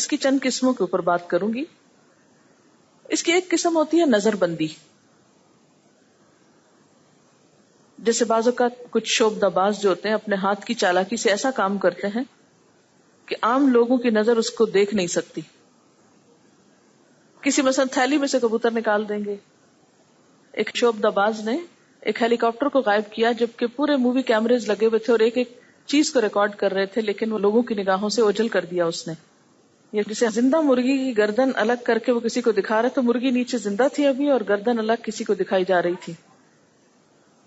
اس کی چند قسموں کے اوپر بات کروں گی. اس کی ایک قسم ہوتی ہے نظر بندی. جیسے بعض اوقات کچھ شعبدہ باز جو ہوتے ہیں اپنے ہاتھ کی چالاکی سے ایسا کام کرتے ہیں کہ عام لوگوں کی نظر اس کو دیکھ نہیں سکتی. کسی مثلا تھیلی میں سے کبوتر نکال دیں گے. ایک شعبدہ باز نے ایک ہیلی کاپٹر کو غائب کیا جبکہ پورے مووی کیمریز لگے ہوئے تھے اور ایک ایک چیز کو ریکارڈ کر رہے تھے، لیکن وہ لوگوں کی نگاہوں سے اوجھل کر دیا اس نے. یہ جسے زندہ مرغی کی گردن الگ کر کے وہ کسی کو دکھا رہے تو مرغی نیچے زندہ تھی ابھی اور گردن الگ کسی کو دکھائی جا رہی تھی.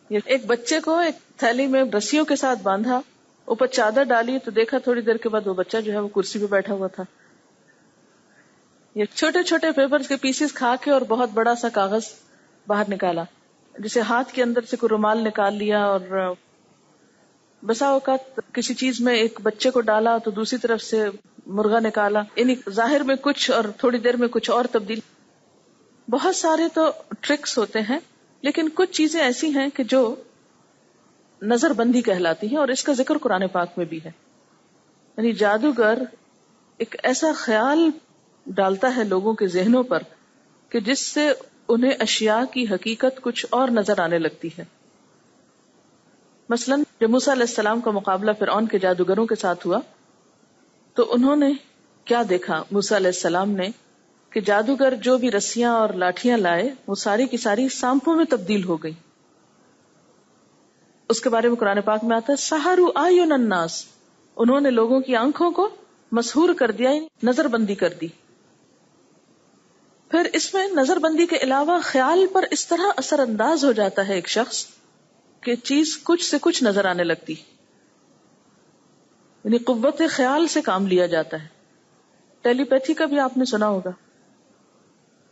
یہ ایک بچے کو ایک تھیلی میں رسیوں کے ساتھ باندھا، اوپر چادر ڈالی تو دیکھا تھوڑی دیر کے بعد وہ بچہ جو ہے وہ کرسی پہ بیٹھا ہوا تھا. یہ چھوٹے چھوٹے پیپر کے پیسز کھا کے اور بہت بڑا سا کاغذ باہر نکالا، جسے ہاتھ کے اندر سے کوئی رومال نکال لیا، اور بسا اوقات کسی چیز میں ایک بچے کو ڈالا تو دوسری طرف سے مرغا نکالا، یعنی ظاہر میں کچھ اور تھوڑی دیر میں کچھ اور تبدیل. بہت سارے تو ٹرکس ہوتے ہیں، لیکن کچھ چیزیں ایسی ہیں کہ جو نظر بندی کہلاتی ہیں، اور اس کا ذکر قرآن پاک میں بھی ہے. یعنی جادوگر ایک ایسا خیال ڈالتا ہے لوگوں کے ذہنوں پر کہ جس سے انہیں اشیاء کی حقیقت کچھ اور نظر آنے لگتی ہے. مثلا جب موسیٰ علیہ السلام کا مقابلہ فرعون کے جادوگروں کے ساتھ ہوا تو انہوں نے کیا دیکھا؟ موسیٰ علیہ السلام نے کہ جادوگر جو بھی رسیاں اور لاٹھیاں لائے وہ ساری کی ساری سانپوں میں تبدیل ہو گئی. اس کے بارے میں قرآن پاک میں آتا ہے سحروا اعین الناس، انہوں نے لوگوں کی آنکھوں کو مسحور کر دیا، نظر بندی کر دی. پھر اس میں نظر بندی کے علاوہ خیال پر اس طرح اثر انداز ہو جاتا ہے ایک شخص کہ چیز کچھ سے کچھ نظر آنے لگتی، یعنی قوت خیال سے کام لیا جاتا ہے. ٹیلی پیتھی کا بھی آپ نے سنا ہوگا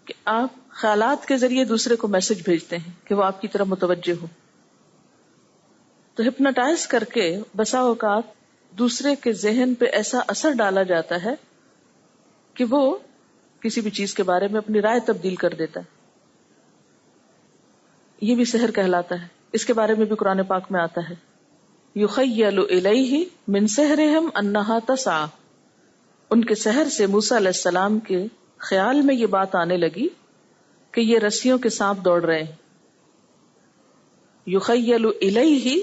کہ آپ خیالات کے ذریعے دوسرے کو میسج بھیجتے ہیں کہ وہ آپ کی طرف متوجہ ہو. تو ہپنوٹائز کر کے بسا اوقات دوسرے کے ذہن پہ ایسا اثر ڈالا جاتا ہے کہ وہ کسی بھی چیز کے بارے میں اپنی رائے تبدیل کر دیتا ہے. یہ بھی سحر کہلاتا ہے. اس کے بارے میں بھی قرآن پاک میں آتا ہے یخیل الیہ من سحرہم انہا تسعی، ان کے سحر سے موسیٰ علیہ السلام کے خیال میں یہ بات آنے لگی کہ یہ رسیوں کے سانپ دوڑ رہے ہیں. یخیل الیہ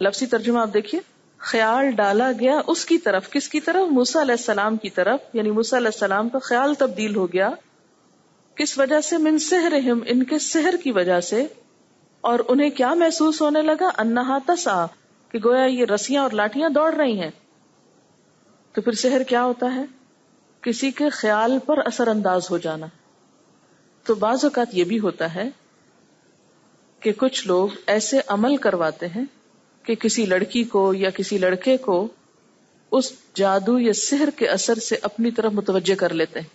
لفظی ترجمہ آپ دیکھیے، خیال ڈالا گیا اس کی طرف. کس کی طرف؟ موسیٰ علیہ السلام کی طرف. یعنی موسیٰ علیہ السلام کا خیال تبدیل ہو گیا. کس وجہ سے؟ من سحرہم، ان کے سحر کی وجہ سے. اور انہیں کیا محسوس ہونے لگا؟ انہا تسعی، کہ گویا یہ رسیاں اور لاٹھیاں دوڑ رہی ہیں. تو پھر سحر کیا ہوتا ہے؟ کسی کے خیال پر اثر انداز ہو جانا. تو بعض اوقات یہ بھی ہوتا ہے کہ کچھ لوگ ایسے عمل کرواتے ہیں کہ کسی لڑکی کو یا کسی لڑکے کو اس جادو یا سحر کے اثر سے اپنی طرف متوجہ کر لیتے ہیں.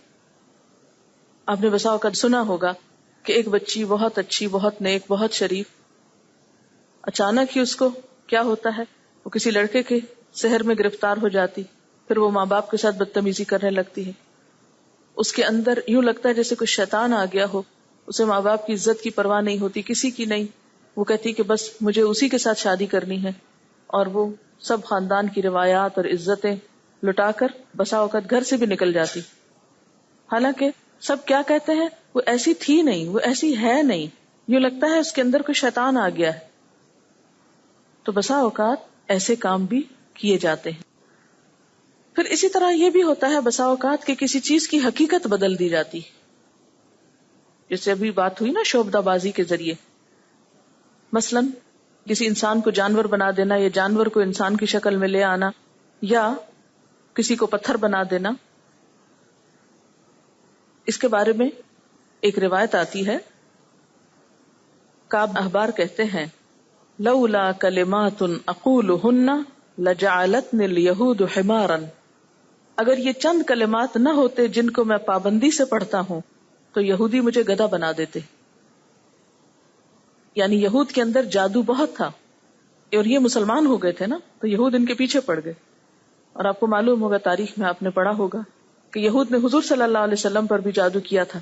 آپ نے بسا اوقات سنا ہوگا کہ ایک بچی بہت اچھی، بہت نیک، بہت شریف، اچانک ہی اس کو کیا ہوتا ہے، وہ کسی لڑکے کے سحر میں گرفتار ہو جاتی. پھر وہ ماں باپ کے ساتھ بدتمیزی کرنے لگتی ہے. اس کے اندر یوں لگتا ہے جیسے کوئی شیطان آ گیا ہو. اسے ماں باپ کی عزت کی پرواہ نہیں ہوتی، کسی کی نہیں. وہ کہتی کہ بس مجھے اسی کے ساتھ شادی کرنی ہے، اور وہ سب خاندان کی روایات اور عزتیں لٹا کر بسا اوقات گھر سے بھی نکل جاتی. حالانکہ سب کیا کہتے ہیں، وہ ایسی تھی نہیں، وہ ایسی ہے نہیں، یوں لگتا ہے اس کے اندر کوئی شیطان آ گیا ہے. تو بسا اوقات ایسے کام بھی کیے جاتے ہیں. پھر اسی طرح یہ بھی ہوتا ہے بسا اوقات کہ کسی چیز کی حقیقت بدل دی جاتی، جیسے ابھی بات ہوئی نا شعبدہ بازی کے ذریعے. مثلا کسی انسان کو جانور بنا دینا، یا جانور کو انسان کی شکل میں لے آنا، یا کسی کو پتھر بنا دینا. اس کے بارے میں ایک روایت آتی ہے، کعب احبار کہتے ہیں لولا کلمات اقولہن لجعلتنی الیہود حمارا، اگر یہ چند کلمات نہ ہوتے جن کو میں پابندی سے پڑھتا ہوں تو یہودی مجھے گدھا بنا دیتے. یعنی یہود کے اندر جادو بہت تھا، اور یہ مسلمان ہو گئے تھے نا، تو یہود ان کے پیچھے پڑ گئے. اور آپ کو معلوم ہوگا، تاریخ میں آپ نے پڑھا ہوگا کہ یہود نے حضور صلی اللہ علیہ وسلم پر بھی جادو کیا تھا.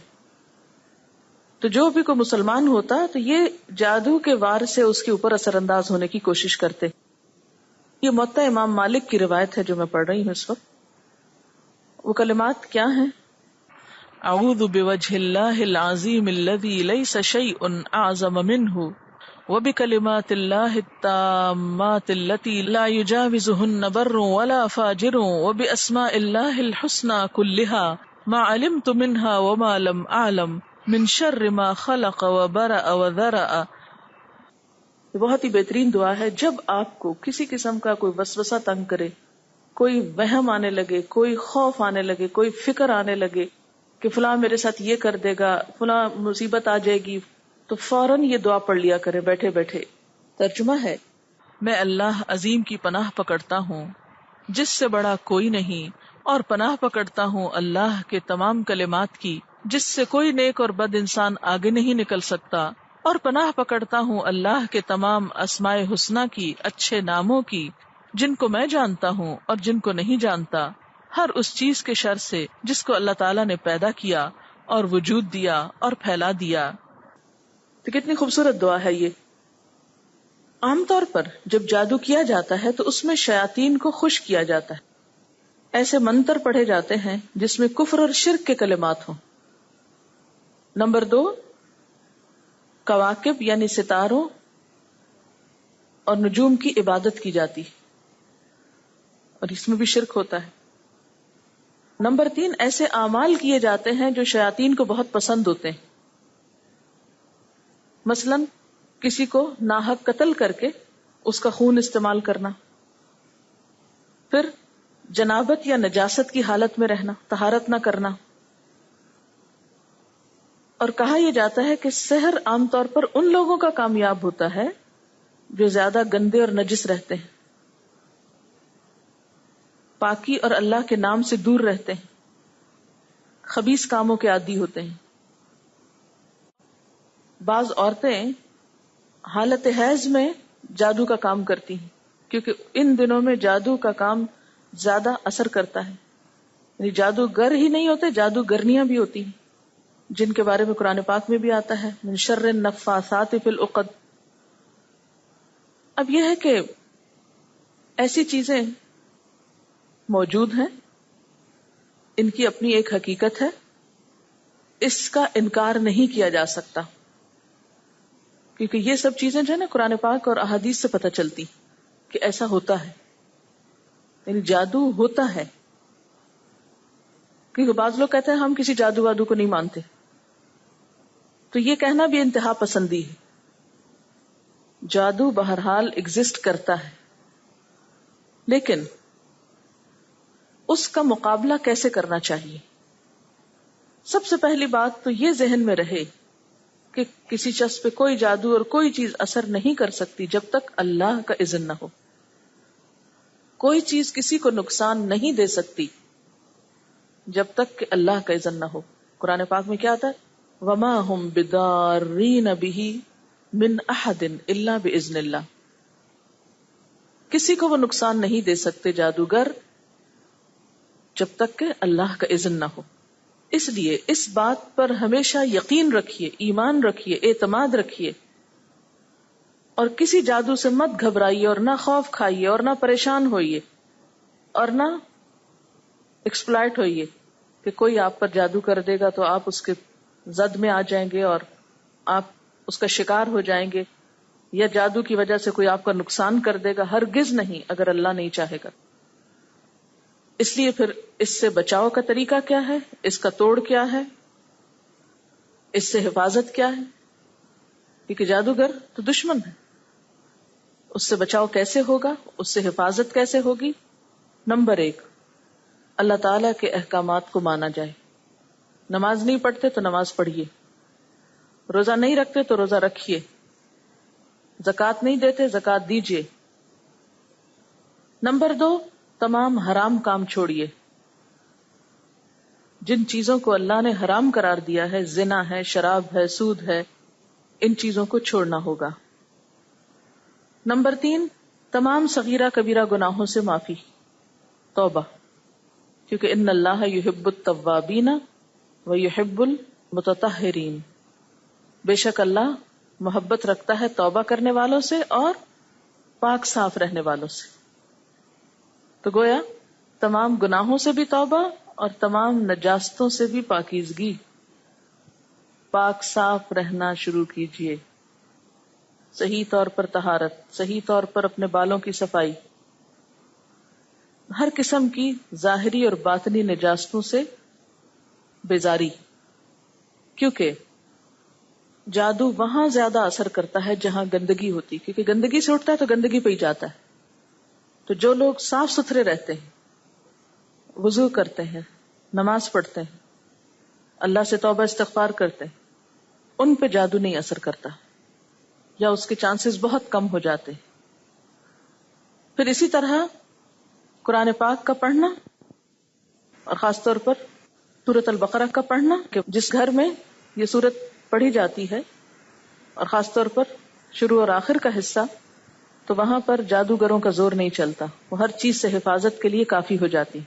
تو جو بھی کوئی مسلمان ہوتا تو یہ جادو کے وار سے اس کے اوپر اثر انداز ہونے کی کوشش کرتے. یہ موطا امام مالک کی روایت ہے جو میں پڑھ رہی ہوں اس وقت. وہ کلمات کیا ہیں؟ اعوذ بوجہ اللہ العظیم الذی لیس شیء اعظم منہ وبکلمات اللہ التامات التی لا یجاوزہن بر ولا فاجر وباسماء اللہ الحسنى کلها ما علمت منها وما لم اعلم من شر ما خلق وبرأ وذرأ. یہ بہت ہی بہترین دعا ہے. جب آپ کو کسی قسم کا کوئی وسوسہ تنگ کرے، کوئی وہم آنے لگے، کوئی خوف آنے لگے، کوئی فکر آنے لگے کہ فلاں میرے ساتھ یہ کر دے گا، فلاں مصیبت آ جائے گی، تو فوراً یہ دعا پڑھ لیا کرے بیٹھے بیٹھے. ترجمہ ہے، میں اللہ عظیم کی پناہ پکڑتا ہوں جس سے بڑا کوئی نہیں، اور پناہ پکڑتا ہوں اللہ کے تمام کلمات کی جس سے کوئی نیک اور بد انسان آگے نہیں نکل سکتا، اور پناہ پکڑتا ہوں اللہ کے تمام اسماء حسنہ کی، اچھے ناموں کی، جن کو میں جانتا ہوں اور جن کو نہیں جانتا، ہر اس چیز کے شر سے جس کو اللہ تعالیٰ نے پیدا کیا اور وجود دیا اور پھیلا دیا. تو کتنی خوبصورت دعا ہے یہ. عام طور پر جب جادو کیا جاتا ہے تو اس میں شیاطین کو خوش کیا جاتا ہے. ایسے منتر پڑھے جاتے ہیں جس میں کفر اور شرک کے کلمات ہوں. نمبر 2، کواکب یعنی ستاروں اور نجوم کی عبادت کی جاتی اور اس میں بھی شرک ہوتا ہے. نمبر 3، ایسے اعمال کیے جاتے ہیں جو شیاطین کو بہت پسند ہوتے ہیں. مثلا کسی کو ناحق قتل کر کے اس کا خون استعمال کرنا، پھر جنابت یا نجاست کی حالت میں رہنا، طہارت نہ کرنا. اور کہا یہ جاتا ہے کہ سحر عام طور پر ان لوگوں کا کامیاب ہوتا ہے جو زیادہ گندے اور نجس رہتے ہیں، پاکی اور اللہ کے نام سے دور رہتے ہیں، خبیث کاموں کے عادی ہوتے ہیں. بعض عورتیں حالت حیض میں جادو کا کام کرتی ہیں کیونکہ ان دنوں میں جادو کا کام زیادہ اثر کرتا ہے. یعنی جادوگر ہی نہیں ہوتے، جادوگرنیاں بھی ہوتی ہیں جن کے بارے میں قرآن پاک میں بھی آتا ہے من شر النفاثات فی العقد. اب یہ ہے کہ ایسی چیزیں موجود ہیں، ان کی اپنی ایک حقیقت ہے، اس کا انکار نہیں کیا جا سکتا کیونکہ یہ سب چیزیں جو ہے نا قرآن پاک اور احادیث سے پتہ چلتی کہ ایسا ہوتا ہے. یعنی جادو ہوتا ہے. کیونکہ بعض لوگ کہتے ہیں ہم کسی جادو وادو کو نہیں مانتے، تو یہ کہنا بھی انتہا پسندی ہے. جادو بہرحال ایگزسٹ کرتا ہے، لیکن اس کا مقابلہ کیسے کرنا چاہیے؟ سب سے پہلی بات تو یہ ذہن میں رہے کہ کسی شخص پہ کوئی جادو اور کوئی چیز اثر نہیں کر سکتی جب تک اللہ کا اذن نہ ہو. کوئی چیز کسی کو نقصان نہیں دے سکتی جب تک کہ اللہ کا اذن نہ ہو. قرآن پاک میں کیا آتا ہے؟ وَمَا هُمْ بِضَارِّينَ بِهِ مِنْ أَحَدٍ إِلَّا بِإِذْنِ اللَّهِ. کسی کو وہ نقصان نہیں دے سکتے جادوگر جب تک کہ اللہ کا اذن نہ ہو. اس لیے اس بات پر ہمیشہ یقین رکھیے، ایمان رکھیے، اعتماد رکھیے، اور کسی جادو سے مت گھبرائیے اور نہ خوف کھائیے اور نہ پریشان ہوئیے اور نہ ایکسپلائٹ ہوئیے کہ کوئی آپ پر جادو کر دے گا تو آپ اس کے زد میں آ جائیں گے اور آپ اس کا شکار ہو جائیں گے، یا جادو کی وجہ سے کوئی آپ کا نقصان کر دے گا. ہرگز نہیں، اگر اللہ نہیں چاہے گا. اس لیے پھر اس سے بچاؤ کا طریقہ کیا ہے، اس کا توڑ کیا ہے، اس سے حفاظت کیا ہے؟ کیونکہ جادوگر تو دشمن ہے. اس سے بچاؤ کیسے ہوگا، اس سے حفاظت کیسے ہوگی؟ نمبر 1، اللہ تعالی کے احکامات کو مانا جائے. نماز نہیں پڑھتے تو نماز پڑھیے، روزہ نہیں رکھتے تو روزہ رکھیے، زکوٰۃ نہیں دیتے زکوٰۃ دیجیے. نمبر 2، تمام حرام کام چھوڑیے. جن چیزوں کو اللہ نے حرام قرار دیا ہے، زنا ہے، شراب ہے، سود ہے، ان چیزوں کو چھوڑنا ہوگا. نمبر 3، تمام صغیرہ کبیرہ گناہوں سے معافی، توبہ، کیونکہ ان اللہ یحب التوابین ویحب المتطہرین. بے شک اللہ محبت رکھتا ہے توبہ کرنے والوں سے اور پاک صاف رہنے والوں سے. تو گویا تمام گناہوں سے بھی توبہ اور تمام نجاستوں سے بھی پاکیزگی، پاک صاف رہنا شروع کیجیے. صحیح طور پر طہارت، صحیح طور پر اپنے بالوں کی صفائی، ہر قسم کی ظاہری اور باطنی نجاستوں سے بیزاری. کیونکہ جادو وہاں زیادہ اثر کرتا ہے جہاں گندگی ہوتی، کیونکہ گندگی سے اٹھتا ہے تو گندگی پہ ہی جاتا ہے. تو جو لوگ صاف ستھرے رہتے ہیں، وضو کرتے ہیں، نماز پڑھتے ہیں، اللہ سے توبہ استغفار کرتے ہیں، ان پہ جادو نہیں اثر کرتا، یا اس کے چانسز بہت کم ہو جاتے. پھر اسی طرح قرآن پاک کا پڑھنا، اور خاص طور پر سورۃ البقرہ کا پڑھنا، کہ جس گھر میں یہ سورت پڑھی جاتی ہے اور خاص طور پر شروع اور آخر کا حصہ، تو وہاں پر جادوگروں کا زور نہیں چلتا، وہ ہر چیز سے حفاظت کے لیے کافی ہو جاتی.